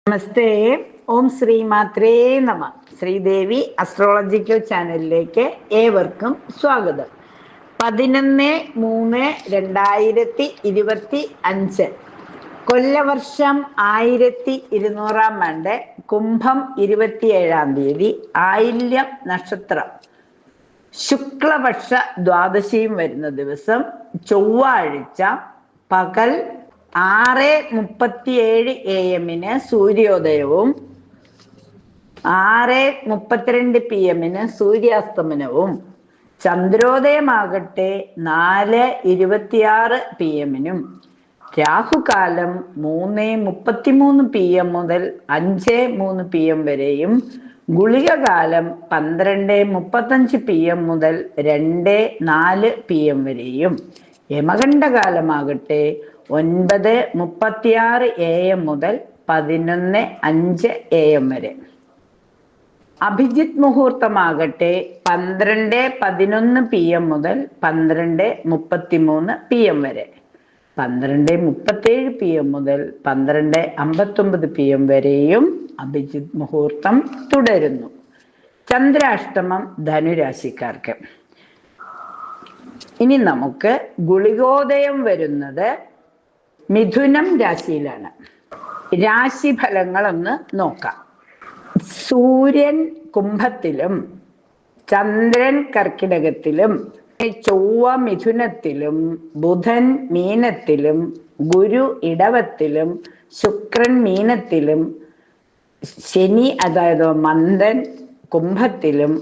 നമസ്തേ. ഓം ശ്രീ മാത്രേ നമ. ശ്രീദേവി അസ്ട്രോളജിക്കൽ ചാനലിലേക്ക് ഏവർക്കും സ്വാഗതം. 11/3/2025 കൊല്ലവർഷം 1200 ആണ്ട്, കുംഭം 27 ആയില്യം നക്ഷത്രം, ശുക്ലപക്ഷ ദ്വാദശിയും വരുന്ന ദിവസം ചൊവ്വാഴ്ച പകൽ 6:37 AM സൂര്യോദയവും 6:32 PM സൂര്യാസ്തമനവും, ചന്ദ്രോദയമാകട്ടെ 4:26 PM, Rahukalam 3:33 PM മുതൽ 5:03 PM വരെയും, ഗുളികകാലം 12:35 PM മുതൽ 2:04 PM വരെയും, യമകണ്ഠകാലമാകട്ടെ 9:36 AM മുതൽ 11:05 AM വരെ. അഭിജിത്ത് മുഹൂർത്തമാകട്ടെ 12:11 PM മുതൽ 12:33 PM വരെ, 12:37 PM മുതൽ 12:59 PM വരെയും അഭിജിത്ത് മുഹൂർത്തം തുടരുന്നു. ചന്ദ്രാഷ്ടമം ധനുരാശിക്കാർക്ക്. ഇനി നമുക്ക് ഗുളികോദയം വരുന്നത് മിഥുനം രാശിയിലാണ്. രാശിഫലങ്ങൾ ഒന്ന് നോക്കാം. സൂര്യൻ കുംഭത്തിലും ചന്ദ്രൻ കർക്കിടകത്തിലും ചൊവ്വ മിഥുനത്തിലും ബുധൻ മീനത്തിലും ഗുരു ഇടവത്തിലും ശുക്രൻ മീനത്തിലും ശനി അതായത് മന്ദൻ കുംഭത്തിലും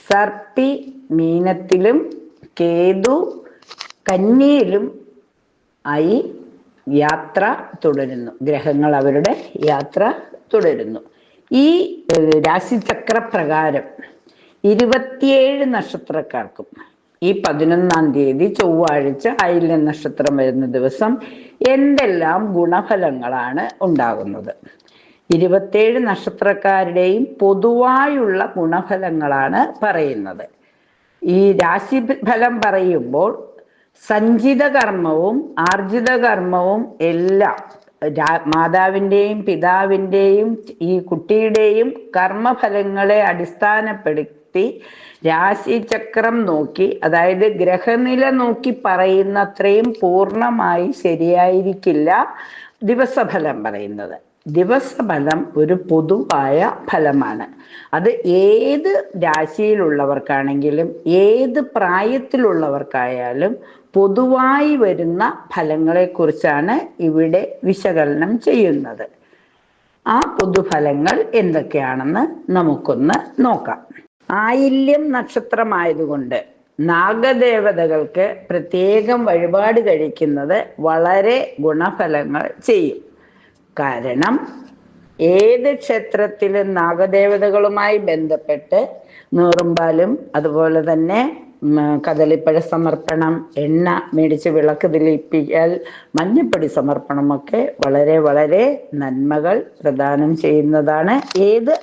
സർപ്പി മീനത്തിലും കേതു കന്നിയിലും ആയി യാത്ര തുടരുന്നു. ഗ്രഹങ്ങൾ അവരുടെ യാത്ര തുടരുന്നു. ഈ രാശിചക്രപ്രകാരം 27 നക്ഷത്രക്കാർക്കും ഈ 11-ാം തീയതി ചൊവ്വാഴ്ച ആയില്യം നക്ഷത്രം വരുന്ന ദിവസം എന്തെല്ലാം ഗുണഫലങ്ങളാണ് ഉണ്ടാകുന്നത്? 27 നക്ഷത്രക്കാരുടെയും പൊതുവായുള്ള ഗുണഫലങ്ങളാണ് പറയുന്നത്. ഈ രാശിഫലം പറയുമ്പോൾ സഞ്ചിത കർമ്മവും ആർജിത കർമ്മവും എല്ലാം മാതാവിൻ്റെയും പിതാവിൻ്റെയും ഈ കുട്ടിയുടെയും കർമ്മഫലങ്ങളെ അടിസ്ഥാനപ്പെടുത്തി രാശിചക്രം നോക്കി, അതായത് ഗ്രഹനില നോക്കി പറയുന്നത്രയും പൂർണ്ണമായി ശരിയായിരിക്കില്ല ദിവസഫലം പറയുന്നത്. ദിവസഫലം ഒരു പൊതുവായ ഫലമാണ്. അത് ഏത് രാശിയിലുള്ളവർക്കാണെങ്കിലും ഏത് പ്രായത്തിലുള്ളവർക്കായാലും പൊതുവായി വരുന്ന ഫലങ്ങളെക്കുറിച്ചാണ് ഇവിടെ വിശകലനം ചെയ്യുന്നത്. ആ പൊതുഫലങ്ങൾ എന്തൊക്കെയാണെന്ന് നമുക്കൊന്ന് നോക്കാം. ആയില്യം നക്ഷത്രമായതുകൊണ്ട് നാഗദേവതകൾക്ക് പ്രത്യേകം വഴിപാട് കഴിക്കുന്നത് വളരെ ഗുണഫലങ്ങൾ ചെയ്യും. കാരണം ഏത് ക്ഷേത്രത്തിലും നാഗദേവതകളുമായി ബന്ധപ്പെട്ട് നീറുമ്പാലും അതുപോലെ തന്നെ കദളിപ്പഴ സമർപ്പണം, എണ്ണ മേടിച്ച് വിളക്ക് തെളിയിപ്പിക്കൽ, മഞ്ഞപ്പൊടി സമർപ്പണമൊക്കെ വളരെ വളരെ നന്മകൾ പ്രദാനം ചെയ്യുന്നതാണ് ഏത്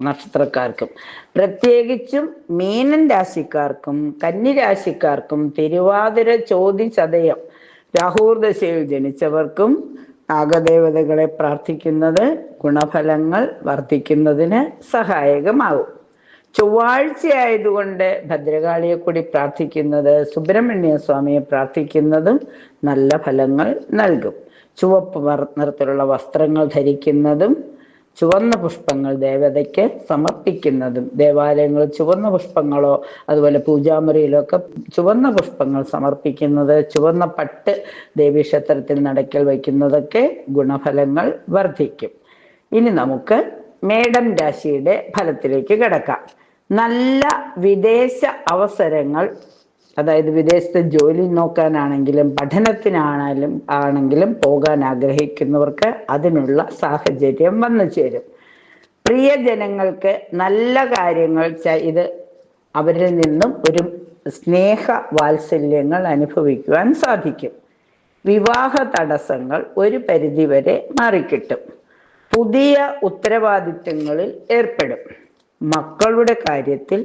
നക്ഷത്രക്കാർക്കും. പ്രത്യേകിച്ചും മീനൻ രാശിക്കാർക്കും കന്നി രാശിക്കാർക്കും തിരുവാതിര ചോതി ചതയം രാഹുർദശയിൽ ജനിച്ചവർക്കും നാഗദേവതകളെ പ്രാർത്ഥിക്കുന്നത് ഗുണഫലങ്ങൾ വർദ്ധിക്കുന്നതിന് സഹായകമാകും. ചൊവ്വാഴ്ചയായതുകൊണ്ട് ഭദ്രകാളിയെ കൂടി പ്രാർത്ഥിക്കുന്നത്, സുബ്രഹ്മണ്യ സ്വാമിയെ പ്രാർത്ഥിക്കുന്നതും നല്ല ഫലങ്ങൾ നൽകും. ചുവപ്പ് നിറത്തിലുള്ള വസ്ത്രങ്ങൾ ധരിക്കുന്നതും ചുവന്ന പുഷ്പങ്ങൾ ദേവതയ്ക്ക് സമർപ്പിക്കുന്നതും, ദേവാലയങ്ങളിൽ ചുവന്ന പുഷ്പങ്ങളോ അതുപോലെ പൂജാമുറിയിലൊക്കെ ചുവന്ന പുഷ്പങ്ങൾ സമർപ്പിക്കുന്നത്, ചുവന്ന പട്ട് ദേവീക്ഷേത്രത്തിൽ നടക്കൽ വയ്ക്കുന്നതൊക്കെ ഗുണഫലങ്ങൾ വർദ്ധിക്കും. ഇനി നമുക്ക് മേടം രാശിയുടെ ഫലത്തിലേക്ക് കിടക്കാം. നല്ല വിദേശ അവസരങ്ങൾ, അതായത് വിദേശത്ത് ജോലി നോക്കാനാണെങ്കിലും പഠനത്തിനാണെങ്കിലും പോകാൻ ആഗ്രഹിക്കുന്നവർക്ക് അതിനുള്ള സാഹചര്യം വന്നു ചേരും. പ്രിയജനങ്ങൾക്ക് നല്ല കാര്യങ്ങൾ ചെയ്ത് അവരിൽ നിന്നും ഒരു സ്നേഹ വാത്സല്യങ്ങൾ അനുഭവിക്കുവാൻ സാധിക്കും. വിവാഹ തടസ്സങ്ങൾ ഒരു പരിധിവരെ മാറിക്കിട്ടും. പുതിയ ഉത്തരവാദിത്തങ്ങളിൽ ഏർപ്പെടും. മക്കളുടെ കാര്യത്തിൽ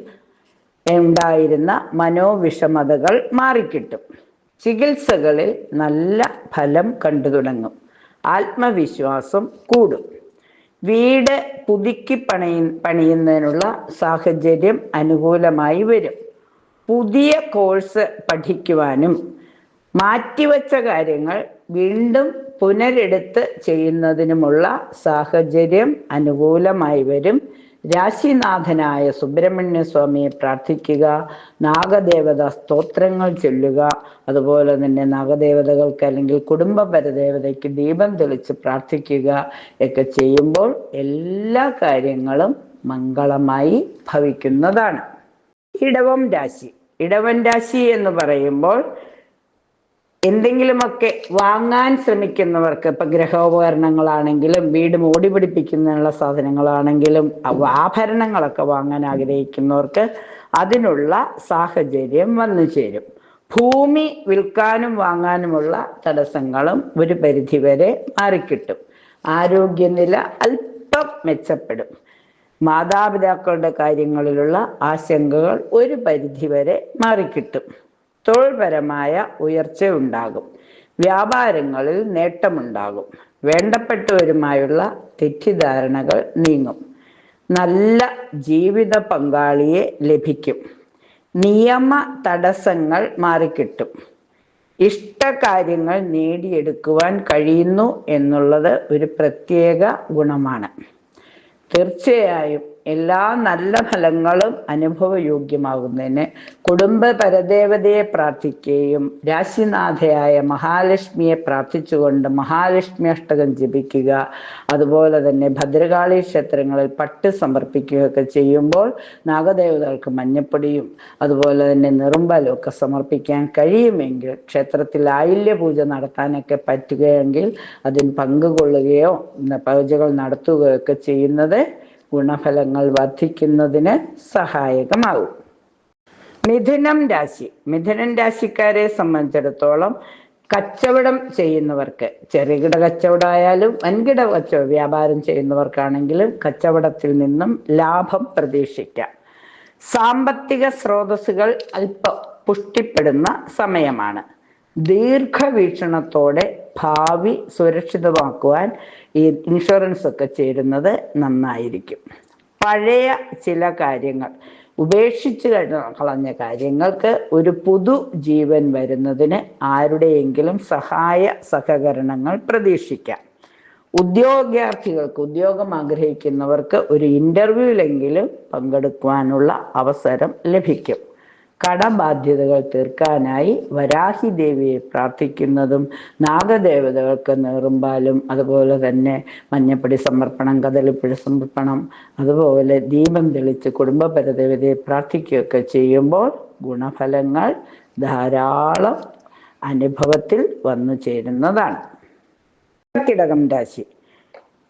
ഉണ്ടായിരുന്ന മനോവിഷമതകൾ മാറിക്കിട്ടും. ചികിത്സകളിൽ നല്ല ഫലം കണ്ടു തുടങ്ങും. ആത്മവിശ്വാസം കൂടും. വീട് പുതുക്കി പണിയുന്നതിനുള്ള സാഹചര്യം അനുകൂലമായി വരും. പുതിയ കോഴ്സ് പഠിക്കുവാനും മാറ്റിവെച്ച കാര്യങ്ങൾ വീണ്ടും പുനരെടുത്ത് ചെയ്യുന്നതിനുമുള്ള സാഹചര്യം അനുകൂലമായി വരും. രാശിനാഥനായ സുബ്രഹ്മണ്യ സ്വാമിയെ പ്രാർത്ഥിക്കുക, നാഗദേവത സ്തോത്രങ്ങൾ ചൊല്ലുക, അതുപോലെ തന്നെ നാഗദേവതകൾക്ക് അല്ലെങ്കിൽ കുടുംബ പരദേവതയ്ക്ക് ദീപം തെളിച്ച് പ്രാർത്ഥിക്കുക ഒക്കെ ചെയ്യുമ്പോൾ എല്ലാ കാര്യങ്ങളും മംഗളമായി ഭവിക്കുന്നതാണ്. ഇടവം രാശി. ഇടവൻ രാശി എന്ന് പറയുമ്പോൾ എന്തെങ്കിലുമൊക്കെ വാങ്ങാൻ ശ്രമിക്കുന്നവർക്ക്, ഇപ്പൊ ഗ്രഹോപകരണങ്ങളാണെങ്കിലും വീട് മോടി പിടിപ്പിക്കുന്നതിനുള്ള സാധനങ്ങളാണെങ്കിലും ആഭരണങ്ങളൊക്കെ വാങ്ങാൻ ആഗ്രഹിക്കുന്നവർക്ക് അതിനുള്ള സാഹചര്യം വന്നു ചേരും. ഭൂമി വിൽക്കാനും വാങ്ങാനുമുള്ള തടസ്സങ്ങളും ഒരു പരിധിവരെ മാറിക്കിട്ടും. ആരോഗ്യനില അല്പം മെച്ചപ്പെടും. മാതാപിതാക്കളുടെ കാര്യങ്ങളിലുള്ള ആശങ്കകൾ ഒരു പരിധിവരെ മാറിക്കിട്ടും. തൊഴിൽപരമായ ഉയർച്ച ഉണ്ടാകും. വ്യാപാരങ്ങളിൽ നേട്ടമുണ്ടാകും. വേണ്ടപ്പെട്ടവരുമായുള്ള തെറ്റിദ്ധാരണകൾ നീങ്ങും. നല്ല ജീവിത പങ്കാളിയെ ലഭിക്കും. നിയമ തടസ്സങ്ങൾ മാറിക്കിട്ടും. ഇഷ്ടകാര്യങ്ങൾ നേടിയെടുക്കുവാൻ കഴിയുന്നു എന്നുള്ളത് ഒരു പ്രത്യേക ഗുണമാണ്. തീർച്ചയായും എല്ലാ നല്ല ഫലങ്ങളും അനുഭവയോഗ്യമാകുന്നതിന് കുടുംബ പരദേവതയെ പ്രാർത്ഥിക്കുകയും രാശിനാഥയായ മഹാലക്ഷ്മിയെ പ്രാർത്ഥിച്ചുകൊണ്ട് മഹാലക്ഷ്മി അഷ്ടകം ജപിക്കുക, അതുപോലെ തന്നെ ഭദ്രകാളി ക്ഷേത്രങ്ങളിൽ പട്ട് സമർപ്പിക്കുകയൊക്കെ ചെയ്യുമ്പോൾ നാഗദേവതകൾക്ക് മഞ്ഞപ്പൊടിയും അതുപോലെ തന്നെ നിറുമ്പലും ഒക്കെ സമർപ്പിക്കാൻ കഴിയുമെങ്കിൽ, ക്ഷേത്രത്തിൽ ആയില്യ പൂജ നടത്താനൊക്കെ പറ്റുകയെങ്കിൽ അതിന് പങ്കുകൊള്ളുകയോ പൂജകൾ നടത്തുകയൊക്കെ ചെയ്യുന്നത് ഗുണഫലങ്ങൾ വർദ്ധിക്കുന്നതിന് സഹായകമാകും. മിഥുനം രാശി. മിഥുനം രാശിക്കാരെ സംബന്ധിച്ചിടത്തോളം കച്ചവടം ചെയ്യുന്നവർക്ക്, ചെറുകിട കച്ചവടമായാലും വൻകിട വ്യാപാരം ചെയ്യുന്നവർക്കാണെങ്കിലും കച്ചവടത്തിൽ നിന്നും ലാഭം പ്രതീക്ഷിക്കാം. സാമ്പത്തിക സ്രോതസ്സുകൾ അല്പം പുഷ്ടിപ്പെടുന്ന സമയമാണ്. ദീർഘവീക്ഷണത്തോടെ ഭാവി സുരക്ഷിതമാക്കുവാൻ ഈ ഇൻഷുറൻസ് ഒക്കെ ചേരുന്നത് നന്നായിരിക്കും. പഴയ ചില കാര്യങ്ങൾ, ഉപേക്ഷിച്ച് കളഞ്ഞ കാര്യങ്ങൾക്ക് ഒരു പുതു ജീവൻ വരുന്നതിന് ആരുടെയെങ്കിലും സഹായ സഹകരണങ്ങൾ പ്രതീക്ഷിക്കാം. ഉദ്യോഗാർത്ഥികൾക്ക്, ഉദ്യോഗം ആഗ്രഹിക്കുന്നവർക്ക് ഒരു ഇന്റർവ്യൂവിലെങ്കിലും പങ്കെടുക്കുവാനുള്ള അവസരം ലഭിക്കും. കടബാധ്യതകൾ തീർക്കാനായി വരാഹി ദേവിയെ പ്രാർത്ഥിക്കുന്നതും നാഗദേവതകൾക്ക് നേറുമ്പാലും അതുപോലെ തന്നെ മഞ്ഞപ്പൊടി സമർപ്പണം, കദളിപ്പഴ സമർപ്പണം, അതുപോലെ ദീപം തെളിച്ച് കുടുംബ പരദേവതയെ പ്രാർത്ഥിക്കുകയൊക്കെ ചെയ്യുമ്പോൾ ഗുണഫലങ്ങൾ ധാരാളം അനുഭവത്തിൽ വന്നു ചേരുന്നതാണ്. കർക്കിടകം രാശി.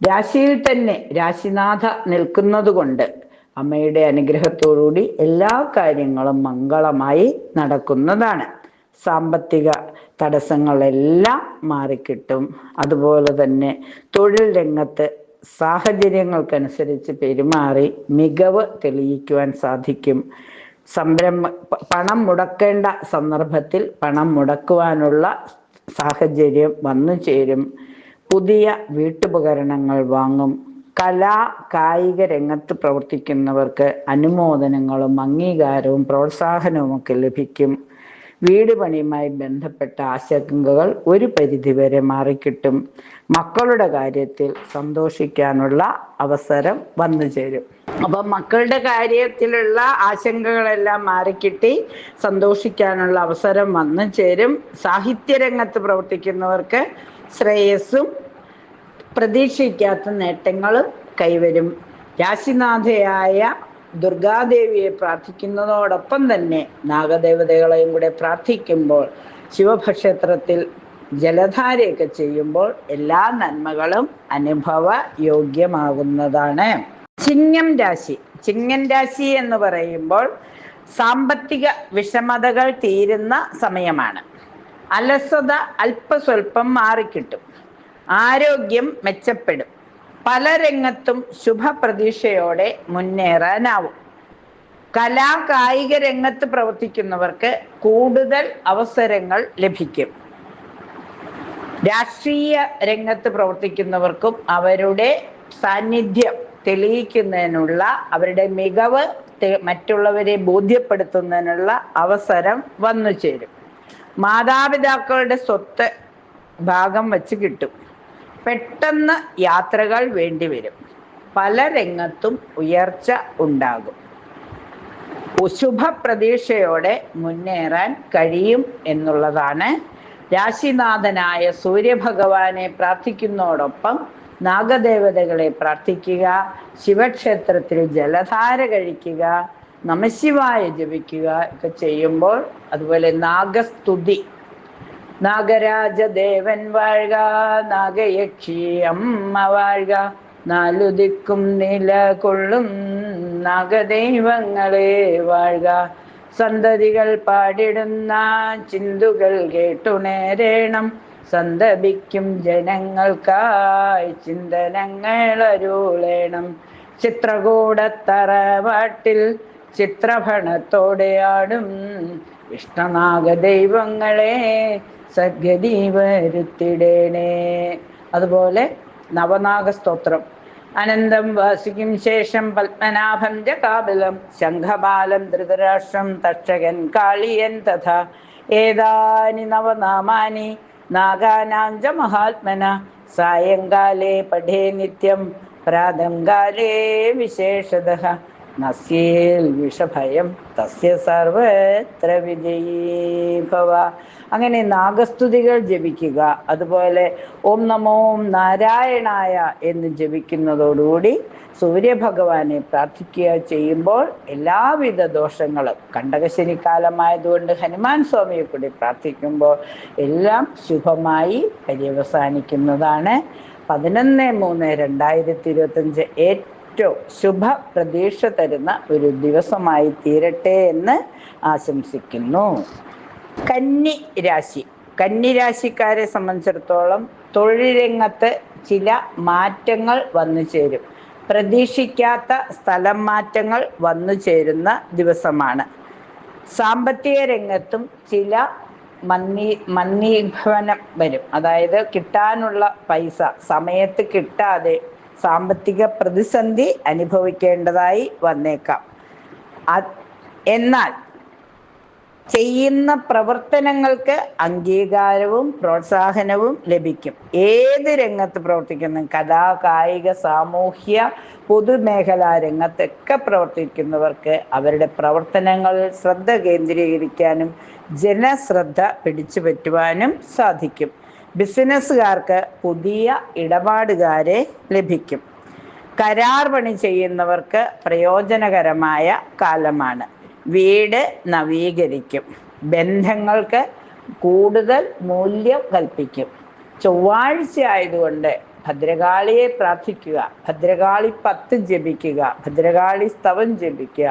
രാശിയിൽ തന്നെ രാശിനാഥ നിൽക്കുന്നത് കൊണ്ട് അമ്മയുടെ അനുഗ്രഹത്തോടുകൂടി എല്ലാ കാര്യങ്ങളും മംഗളമായി നടക്കുന്നതാണ്. സാമ്പത്തിക തടസ്സങ്ങളെല്ലാം മാറിക്കിട്ടും. അതുപോലെ തന്നെ തൊഴിൽ രംഗത്ത് സാഹചര്യങ്ങൾക്കനുസരിച്ച് പെരുമാറി മികവ് തെളിയിക്കുവാൻ സാധിക്കും. പണം മുടക്കേണ്ട സന്ദർഭത്തിൽ പണം മുടക്കുവാനുള്ള സാഹചര്യം വന്നു ചേരും. പുതിയ വീട്ടുപകരണങ്ങൾ വാങ്ങും. കലാ കായിക രംഗത്ത് പ്രവർത്തിക്കുന്നവർക്ക് അനുമോദനങ്ങളും അംഗീകാരവും പ്രോത്സാഹനവും ഒക്കെ ലഭിക്കും. വീട് പണിയുമായി ബന്ധപ്പെട്ട ആശങ്കകൾ ഒരു പരിധിവരെ മാറിക്കിട്ടും. മക്കളുടെ കാര്യത്തിൽ സന്തോഷിക്കാനുള്ള അവസരം വന്നു ചേരും. അപ്പം മക്കളുടെ കാര്യത്തിലുള്ള ആശങ്കകളെല്ലാം മാറിക്കിട്ടി സന്തോഷിക്കാനുള്ള അവസരം വന്നു ചേരും. സാഹിത്യരംഗത്ത് പ്രവർത്തിക്കുന്നവർക്ക് ശ്രേയസ്സും പ്രതീക്ഷിക്കാത്ത നേട്ടങ്ങളും കൈവരും. രാശിനാഥയായ ദുർഗാദേവിയെ പ്രാർത്ഥിക്കുന്നതോടൊപ്പം തന്നെ നാഗദേവതകളെയും കൂടെ പ്രാർത്ഥിക്കുമ്പോൾ, ശിവക്ഷേത്രത്തിൽ ജലധാരയൊക്കെ ചെയ്യുമ്പോൾ എല്ലാ നന്മകളും അനുഭവ യോഗ്യമാകുന്നതാണ്. ചിങ്ങം രാശി. ചിങ്ങം രാശി എന്ന് പറയുമ്പോൾ സാമ്പത്തിക വിഷമതകൾ തീരുന്ന സമയമാണ്. അലസത അല്പസ്വല്പം മാറിക്കിട്ടും. ആരോഗ്യം മെച്ചപ്പെടും. പല രംഗത്തും ശുഭപ്രതീക്ഷയോടെ മുന്നേറാനാവും. കലാ കായിക രംഗത്ത് പ്രവർത്തിക്കുന്നവർക്ക് കൂടുതൽ അവസരങ്ങൾ ലഭിക്കും. രാഷ്ട്രീയ രംഗത്ത് പ്രവർത്തിക്കുന്നവർക്കും അവരുടെ സാന്നിധ്യം തെളിയിക്കുന്നതിനുള്ള, അവരുടെ മികവ് മറ്റുള്ളവരെ ബോധ്യപ്പെടുത്തുന്നതിനുള്ള അവസരം വന്നു ചേരും. മാതാപിതാക്കളുടെ സ്വത്ത് ഭാഗം വച്ച് കിട്ടും. പെട്ടെന്ന് യാത്രകൾ വേണ്ടിവരും. പല രംഗത്തും ഉയർച്ച ഉണ്ടാകും. ശുഭപ്രതീക്ഷയോടെ മുന്നേറാൻ കഴിയും എന്നുള്ളതാണ്. രാശിനാഥനായ സൂര്യഭഗവാനെ പ്രാർത്ഥിക്കുന്നതോടൊപ്പം നാഗദേവതകളെ പ്രാർത്ഥിക്കുക, ശിവക്ഷേത്രത്തിൽ ജലധാര കഴിക്കുക, നമശിവായ ജപിക്കുക ഒക്കെ ചെയ്യുമ്പോൾ, അതുപോലെ നാഗസ്തുതി, നാഗരാജദേവൻ വാഴ്ക, നാഗയക്ഷി അമ്മ വാഴ്ക, നാലുദിക്കും നിലകൊള്ളും നാഗദൈവങ്ങളെ വാഴ്ക, സന്തതികൾ പാടിടുന്ന ചിന്തുകൾ കേട്ടുണരേണം, സന്തപിക്കും ജനങ്ങൾക്കായി ചിന്തനങ്ങൾ അരുളേണം. ചിത്രകൂടത്തറവാട്ടിൽ ചിത്രഭണത്തോടെ ആടും ഇഷ്ടനാഗദൈവങ്ങളെ സദ്ഗതി വരുത്തിടേണേ. അതുപോലെ നവനാഗസ്തോത്രം. അനന്തം വാസിക്കും ശേഷം പത്മനാഭം ജകാബലം, ശംഖപാലം ധൃതരാഷ്ട്രം, തക്ഷകൻ കാളിയൻ തഥാ ഏതാനി നവനാമാനി നാഗാനാം ച മഹാത്മന, സായങ്കാലേ പഠേ നിത്യം പ്രാതംകാലേ വിശേഷതഃ, നസ്യേൽ വിഷഭയം തസ്യ സർവത്ര വിജയീ ഭവ. അങ്ങനെ നാഗസ്തുതികൾ ജപിക്കുക. അതുപോലെ ഓം നമോ നാരായണായ എന്ന് ജപിക്കുന്നതോടുകൂടി സൂര്യഭഗവാനെ പ്രാർത്ഥിക്കുക ചെയ്യുമ്പോൾ എല്ലാവിധ ദോഷങ്ങളും, കണ്ടകശനിക്കാലമായതുകൊണ്ട് ഹനുമാൻ സ്വാമിയെ കൂടി പ്രാർത്ഥിക്കുമ്പോൾ എല്ലാം ശുഭമായി പര്യവസാനിക്കുന്നതാണ്. 11/3/2025 ഏറ്റവും ശുഭ പ്രതീക്ഷ തരുന്ന ഒരു ദിവസമായി തീരട്ടെ എന്ന് ആശംസിക്കുന്നു. കന്നി രാശി. കന്നി രാശിക്കാരെ സംബന്ധിച്ചിടത്തോളം തൊഴിൽ രംഗത്ത് ചില മാറ്റങ്ങൾ വന്നു ചേരും. പ്രതീക്ഷിക്കാത്ത സ്ഥലം മാറ്റങ്ങൾ വന്നു ചേരുന്ന ദിവസമാണ്. സാമ്പത്തിക രംഗത്തും ചില മന്ദീഭവനം വരും. അതായത് കിട്ടാനുള്ള പൈസ സമയത്ത് കിട്ടാതെ സാമ്പത്തിക പ്രതിസന്ധി അനുഭവിക്കേണ്ടതായി വന്നേക്കാം. എന്നാൽ ചെയ്യുന്ന പ്രവർത്തനങ്ങൾക്ക് അംഗീകാരവും പ്രോത്സാഹനവും ലഭിക്കും. ഏത് രംഗത്ത് പ്രവർത്തിക്കുന്ന, കലാ കായിക സാമൂഹ്യ പൊതുമേഖലാ രംഗത്തൊക്കെ പ്രവർത്തിക്കുന്നവർക്ക് അവരുടെ പ്രവർത്തനങ്ങളിൽ ശ്രദ്ധ കേന്ദ്രീകരിക്കാനും ജനശ്രദ്ധ പിടിച്ചു പറ്റുവാനും സാധിക്കും. ബിസിനസ്സുകാർക്ക് പുതിയ ഇടപാടുകാരെ ലഭിക്കും. കരാർ പണി ചെയ്യുന്നവർക്ക് പ്രയോജനകരമായ കാലമാണ്. വീട് നവീകരിക്കും. ബന്ധങ്ങൾക്ക് കൂടുതൽ മൂല്യം കൽപ്പിക്കും. ചൊവ്വാഴ്ച ആയതുകൊണ്ട് ഭദ്രകാളിയെ പ്രാർത്ഥിക്കുക, ഭദ്രകാളി 10 ജപിക്കുക, ഭദ്രകാളി സ്തവം ജപിക്കുക.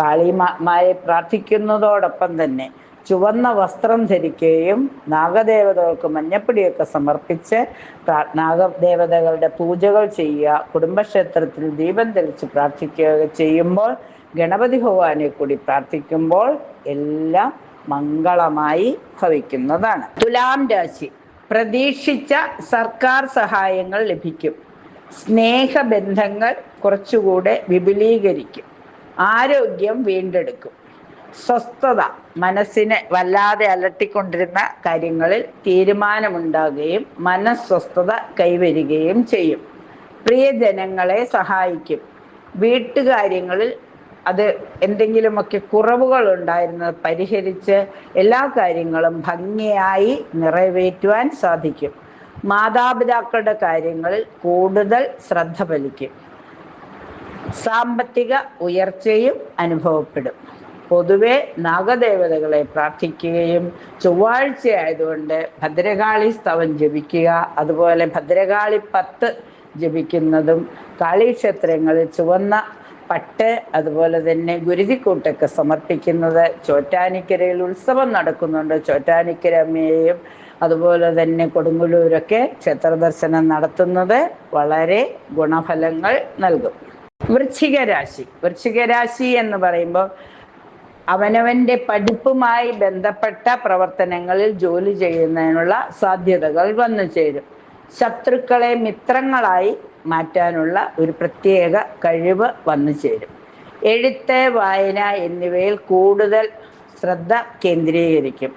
കാളിമായെ പ്രാർത്ഥിക്കുന്നതോടൊപ്പം തന്നെ ചുവന്ന വസ്ത്രം ധരിക്കുകയും നാഗദേവതകൾക്ക് മഞ്ഞപ്പൊടിയൊക്കെ സമർപ്പിച്ച് നാഗദേവതകളുടെ പൂജകൾ ചെയ്യുക, കുടുംബക്ഷേത്രത്തിൽ ദീപം തെളിച്ച് പ്രാർത്ഥിക്കുക ചെയ്യുമ്പോൾ, ഗണപതി ഭഗവാനെ കൂടി പ്രാർത്ഥിക്കുമ്പോൾ എല്ലാം മംഗളമായി ഭവിക്കുന്നതാണ്. തുലാം രാശി. പ്രതീക്ഷിച്ച സർക്കാർ സഹായങ്ങൾ ലഭിക്കും. സ്നേഹബന്ധങ്ങൾ കുറച്ചുകൂടെ വിപുലീകരിക്കും. ആരോഗ്യം വീണ്ടെടുക്കും. സ്വസ്ഥത, മനസ്സിനെ വല്ലാതെ അലട്ടിക്കൊണ്ടിരുന്ന കാര്യങ്ങളിൽ തീരുമാനമുണ്ടാകുകയും മനസ്വസ്ഥത കൈവരികയും ചെയ്യും. പ്രിയജനങ്ങളെ സഹായിക്കും. വീട്ടുകാര്യങ്ങളിൽ അത് എന്തെങ്കിലുമൊക്കെ കുറവുകൾ ഉണ്ടായിരുന്നത് പരിഹരിച്ച് എല്ലാ കാര്യങ്ങളും ഭംഗിയായി നിറവേറ്റുവാൻ സാധിക്കും. മാതാപിതാക്കളുടെ കാര്യങ്ങളിൽ കൂടുതൽ ശ്രദ്ധ പലിക്കും. സാമ്പത്തിക ഉയർച്ചയും അനുഭവപ്പെടും. പൊതുവെ നാഗദേവതകളെ പ്രാർത്ഥിക്കുകയും ചൊവ്വാഴ്ച ആയതുകൊണ്ട് ഭദ്രകാളി സ്തവം ജപിക്കുക, അതുപോലെ ഭദ്രകാളി 10 ജപിക്കുന്നതും, കാളീക്ഷേത്രങ്ങളിൽ ചുവന്ന പട്ട് അതുപോലെ തന്നെ ഗുരുതിക്കൂട്ടൊക്കെ സമർപ്പിക്കുന്നത്, ചോറ്റാനിക്കരയിൽ ഉത്സവം നടക്കുന്നുണ്ട്, ചോറ്റാനിക്കര അമ്മയെയും അതുപോലെ തന്നെ കൊടുങ്ങല്ലൂരൊക്കെ ക്ഷേത്ര ദർശനം നടത്തുന്നത് വളരെ ഗുണഫലങ്ങൾ നൽകും. വൃശ്ചിക രാശി. വൃശ്ചിക രാശി എന്ന് പറയുമ്പോൾ അവനവൻ്റെ പഠിപ്പുമായി ബന്ധപ്പെട്ട പ്രവർത്തനങ്ങളിൽ ജോലി ചെയ്യുന്നതിനുള്ള സാധ്യതകൾ വന്നു ചേരും. ശത്രുക്കളെ മിത്രങ്ങളായി മാറ്റാനുള്ള ഒരു പ്രത്യേക കഴിവ് വന്നു ചേരും. എഴുത്ത്, വായന എന്നിവയിൽ കൂടുതൽ ശ്രദ്ധ കേന്ദ്രീകരിക്കും.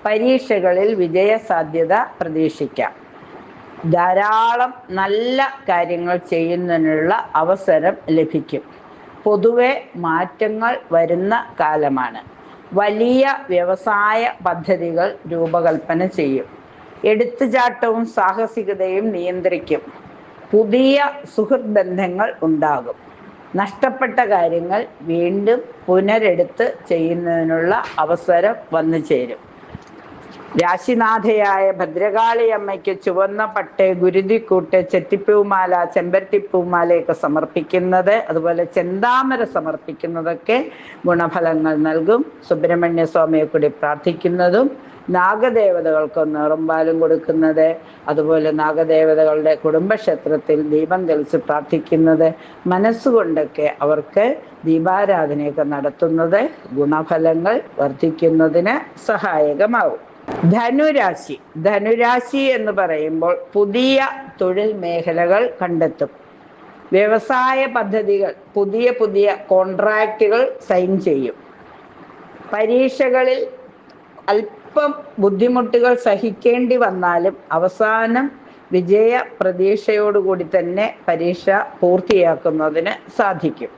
പരീക്ഷകളിൽ വിജയസാധ്യത പ്രതീക്ഷിക്കാം. ധാരാളം നല്ല കാര്യങ്ങൾ ചെയ്യുന്നതിനുള്ള അവസരം ലഭിക്കും. പൊതുവെ മാറ്റങ്ങൾ വരുന്ന കാലമാണ്. വലിയ വ്യവസായ പദ്ധതികൾ രൂപകൽപ്പന ചെയ്യും. എടുത്തുചാട്ടവും സാഹസികതയും നിയന്ത്രിക്കും. പുതിയ സുഹൃത്ത് ബന്ധങ്ങൾ ഉണ്ടാകും. നഷ്ടപ്പെട്ട കാര്യങ്ങൾ വീണ്ടും പുനരെടുത്ത് ചെയ്യുന്നതിനുള്ള അവസരം വന്നു ചേരും. രാശിനാഥയായ ഭദ്രകാളി അമ്മയ്ക്ക് ചുവന്ന പട്ട്, ഗുരുതിക്കൂട്ട്, ചെത്തിപ്പൂമാല, ചെമ്പരത്തിപ്പൂമാലയൊക്കെ സമർപ്പിക്കുന്നത്, അതുപോലെ ചെന്താമര സമർപ്പിക്കുന്നതൊക്കെ ഗുണഫലങ്ങൾ നൽകും. സുബ്രഹ്മണ്യ സ്വാമിയെ കൂടി പ്രാർത്ഥിക്കുന്നതും, നാഗദേവതകൾക്ക് നിറമ്പാലും കൊടുക്കുന്നത്, അതുപോലെ നാഗദേവതകളുടെ കുടുംബക്ഷേത്രത്തിൽ ദീപം തെളിച്ച് പ്രാർത്ഥിക്കുന്നത്, മനസ്സുകൊണ്ടൊക്കെ അവർക്ക് ദീപാരാധനയൊക്കെ നടത്തുന്നത് ഗുണഫലങ്ങൾ വർദ്ധിക്കുന്നതിന് സഹായകമാവും. ധനുരാശി. ധനുരാശി എന്ന് പറയുമ്പോൾ പുതിയ തൊഴിൽ മേഖലകൾ കണ്ടെത്തും. വ്യവസായ പദ്ധതികൾ, പുതിയ പുതിയ കോൺട്രാക്റ്റുകൾ സൈൻ ചെയ്യും. പരീക്ഷകളിൽ അല്പം ബുദ്ധിമുട്ടുകൾ സഹിക്കേണ്ടി വന്നാലും അവസാനം വിജയ പ്രതീക്ഷയോടുകൂടി തന്നെ പരീക്ഷ പൂർത്തിയാക്കുന്നതിന് സാധിക്കും.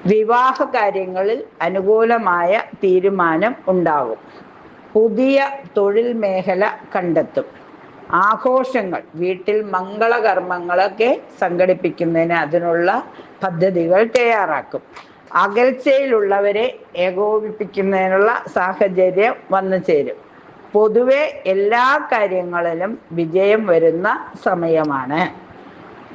വിവാഹ കാര്യങ്ങളിൽ അനുകൂലമായ തീരുമാനം ഉണ്ടാകും. പുതിയ തൊഴിൽ മേഖല കണ്ടെത്തും. ആഘോഷങ്ങൾ, വീട്ടിൽ മംഗളകർമ്മങ്ങളൊക്കെ സംഘടിപ്പിക്കുന്നതിന് അതിനുള്ള പദ്ധതികൾ തയ്യാറാക്കും. അകൽച്ചയിലുള്ളവരെ ഏകോപിപ്പിക്കുന്നതിനുള്ള സാഹചര്യം വന്നു ചേരും. പൊതുവെ എല്ലാ കാര്യങ്ങളിലും വിജയം വരുന്ന സമയമാണ്.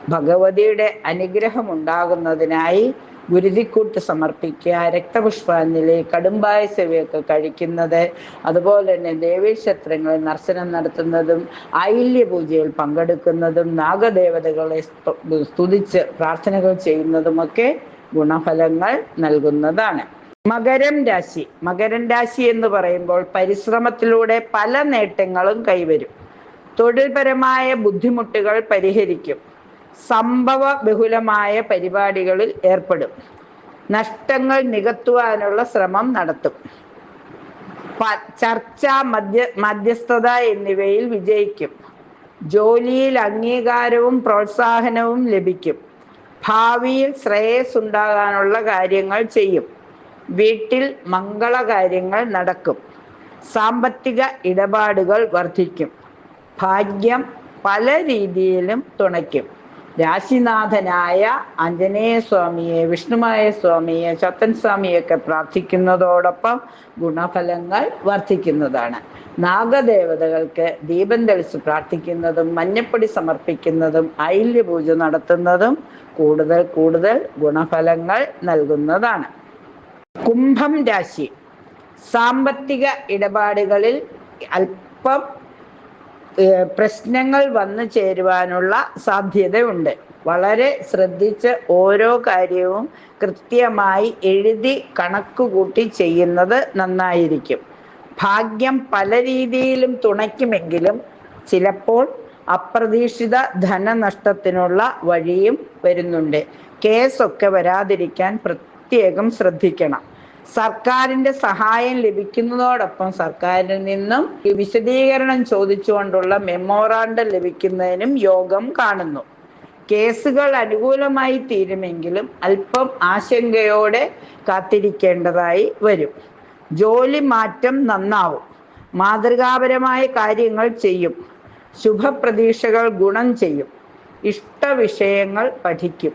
ഭഗവതിയുടെ അനുഗ്രഹം ഉണ്ടാകുന്നതിനായി ഗുരുതിക്കൂട്ട് സമർപ്പിക്കുക, രക്തപുഷ്പാഞ്ജലി, കടുംബായ സേവയൊക്കെ കഴിക്കുന്നത്, അതുപോലെ തന്നെ ദേവീക്ഷേത്രങ്ങളിൽ ദർശനം നടത്തുന്നതും ആയില്യപൂജയിൽ പങ്കെടുക്കുന്നതും നാഗദേവതകളെ സ്തുതിച്ച് പ്രാർത്ഥനകൾ ചെയ്യുന്നതുമൊക്കെ ഗുണഫലങ്ങൾ നൽകുന്നതാണ്. മകരം രാശി. മകരം രാശി എന്ന് പറയുമ്പോൾ പരിശ്രമത്തിലൂടെ പല നേട്ടങ്ങളും കൈവരും. തൊഴിൽപരമായ ബുദ്ധിമുട്ടുകൾ പരിഹരിക്കും. സംഭവ ബഹുലമായ പരിപാടികളിൽ ഏർപ്പെടും. നഷ്ടങ്ങൾ നികത്തുവാനുള്ള ശ്രമം നടത്തും. ചർച്ച, മധ്യസ്ഥത എന്നിവയിൽ വിജയിക്കും. ജോലിയിൽ അംഗീകാരവും പ്രോത്സാഹനവും ലഭിക്കും. ഭാവിയിൽ ശ്രേയസ് ഉണ്ടാകാനുള്ള കാര്യങ്ങൾ ചെയ്യും. വീട്ടിൽ മംഗളകാര്യങ്ങൾ നടക്കും. സാമ്പത്തിക ഇടപാടുകൾ വർദ്ധിക്കും. ഭാഗ്യം പല രീതിയിലും തുണയ്ക്കും. രാശിനാഥനായ ആഞ്ജനേയ സ്വാമിയെ, വിഷ്ണുമായ സ്വാമിയെ, ചത്തൻ സ്വാമിയൊക്കെ പ്രാർത്ഥിക്കുന്നതോടൊപ്പം ഗുണഫലങ്ങൾ വർദ്ധിക്കുന്നതാണ്. നാഗദേവതകൾക്ക് ദീപം തെളിച്ച് പ്രാർത്ഥിക്കുന്നതും മഞ്ഞപ്പൊടി സമർപ്പിക്കുന്നതും ആയില്യപൂജ നടത്തുന്നതും കൂടുതൽ കൂടുതൽ ഗുണഫലങ്ങൾ നൽകുന്നതാണ്. കുംഭം രാശി. സാമ്പത്തിക ഇടപാടുകളിൽ അല്പം പ്രശ്നങ്ങൾ വന്നു ചേരുവാനുള്ള സാധ്യതയുണ്ട്. വളരെ ശ്രദ്ധിച്ച് ഓരോ കാര്യവും കൃത്യമായി എഴുതി കണക്കുകൂട്ടി ചെയ്യുന്നത് നന്നായിരിക്കും. ഭാഗ്യം പല രീതിയിലും തുണയ്ക്കുമെങ്കിലും ചിലപ്പോൾ അപ്രതീക്ഷിത ധനനഷ്ടത്തിനുള്ള വഴിയും വരുന്നുണ്ട്. കേസൊക്കെ വരാതിരിക്കാൻ പ്രത്യേകം ശ്രദ്ധിക്കണം. സർക്കാരിന്റെ സഹായം ലഭിക്കുന്നതോടൊപ്പം സർക്കാരിൽ നിന്നും വിശദീകരണം ചോദിച്ചുകൊണ്ടുള്ള മെമ്മോറാണ്ടം ലഭിക്കുന്നതിനും യോഗം കാണുന്നു. കേസുകൾ അനുകൂലമായി തീരുമെങ്കിലും അല്പം ആശങ്കയോടെ കാത്തിരിക്കേണ്ടതായി വരും. ജോലി മാറ്റം നന്നാവും. മാതൃകാപരമായ കാര്യങ്ങൾ ചെയ്യും. ശുഭപ്രതീക്ഷകൾ ഗുണം ചെയ്യും. ഇഷ്ടവിഷയങ്ങൾ പഠിക്കും.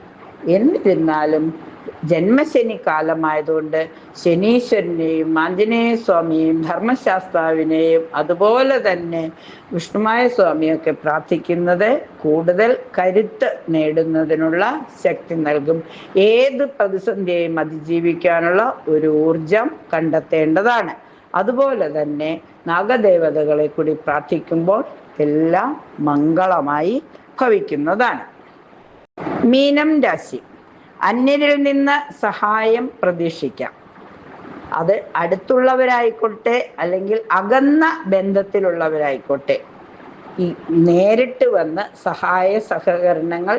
എന്നിരുന്നാലും ജന്മശനി കാലമായതുകൊണ്ട് ശനീശ്വരനെയും ആഞ്ജനേയ സ്വാമിയെയും ധർമ്മശാസ്താവിനെയും അതുപോലെ തന്നെ വിഷ്ണുമായ സ്വാമിയൊക്കെ പ്രാർത്ഥിക്കുന്നത് കൂടുതൽ കരുത്ത് നേടുന്നതിനുള്ള ശക്തി നൽകും. ഏത് പ്രതിസന്ധിയെയും അതിജീവിക്കാനുള്ള ഒരു ഊർജം കണ്ടെത്തേണ്ടതാണ്. അതുപോലെ തന്നെ നാഗദേവതകളെ കൂടി പ്രാർത്ഥിക്കുമ്പോൾ എല്ലാം മംഗളമായി ഭവിക്കുന്നതാണ്. മീനം രാശി. അന്യരിൽ നിന്ന് സഹായം പ്രതീക്ഷിക്കാം. അത് അടുത്തുള്ളവരായിക്കോട്ടെ അല്ലെങ്കിൽ അകന്ന ബന്ധത്തിലുള്ളവരായിക്കോട്ടെ. ഈ നേരിട്ട് വന്ന് സഹായ സഹകരണങ്ങൾ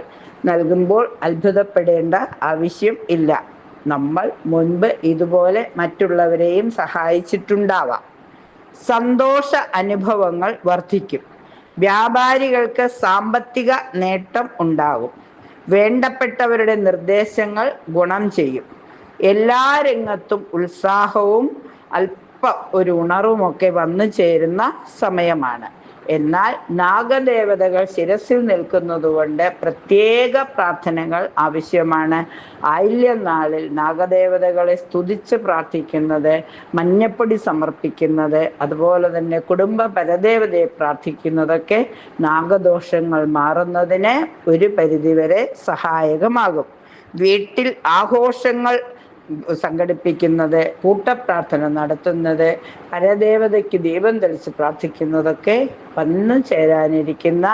നൽകുമ്പോൾ അത്ഭുതപ്പെടേണ്ട ആവശ്യം ഇല്ല. നമ്മൾ മുൻപ് ഇതുപോലെ മറ്റുള്ളവരെയും സഹായിച്ചിട്ടുണ്ടാവാം. സന്തോഷ അനുഭവങ്ങൾ വർദ്ധിക്കും. വ്യാപാരികൾക്ക് സാമ്പത്തിക നേട്ടം ഉണ്ടാകും. വേണ്ടപ്പെട്ടവരുടെ നിർദ്ദേശങ്ങൾ ഗുണം ചെയ്യും. എല്ലാ രംഗത്തും ഉത്സാഹവും ഒരു ഉണർവുമൊക്കെ വന്നു ചേരുന്ന സമയമാണ്. എന്നാൽ നാഗദേവതകൾ ശിരസിൽ നിൽക്കുന്നതുകൊണ്ട് പ്രത്യേക പ്രാർത്ഥനകൾ ആവശ്യമാണ്. ആയില്യം നാളിൽ നാഗദേവതകളെ സ്തുതിച്ച് പ്രാർത്ഥിക്കുന്നത്, മഞ്ഞപ്പൊടി സമർപ്പിക്കുന്നത്, അതുപോലെ തന്നെ കുടുംബ പരദേവതയെ പ്രാർത്ഥിക്കുന്നതൊക്കെ നാഗദോഷങ്ങൾ മാറുന്നതിന് ഒരു പരിധിവരെ സഹായകമാകും. വീട്ടിൽ ആഘോഷങ്ങൾ സംഘടിപ്പിക്കുന്നത്, കൂട്ടപ്രാർത്ഥന നടത്തുന്നത്, പരദേവതയ്ക്ക് ദീപം തെളിച്ച് പ്രാർത്ഥിക്കുന്നതൊക്കെ വന്നു ചേരാനിരിക്കുന്ന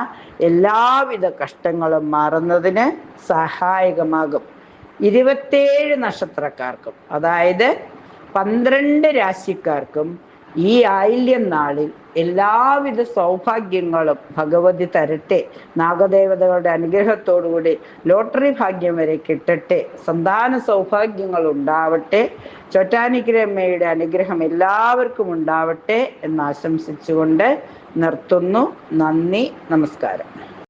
എല്ലാവിധ കഷ്ടങ്ങളും മാറുന്നതിന് സഹായകമാകും. 27 നക്ഷത്രക്കാർക്കും, അതായത് 12 രാശിക്കാർക്കും ഈ ആയില്യം നാളിൽ എല്ലാവിധ സൗഭാഗ്യങ്ങളും ഭഗവതി തരട്ടെ. നാഗദേവതകളുടെ അനുഗ്രഹത്തോടുകൂടി ലോട്ടറി ഭാഗ്യം വരെ കിട്ടട്ടെ. സന്താന സൗഭാഗ്യങ്ങൾ ഉണ്ടാവട്ടെ. ചോറ്റാനിക്കരമ്മയുടെ അനുഗ്രഹം എല്ലാവർക്കും ഉണ്ടാവട്ടെ എന്ന് ആശംസിച്ചുകൊണ്ട് നിർത്തുന്നു. നന്ദി, നമസ്കാരം.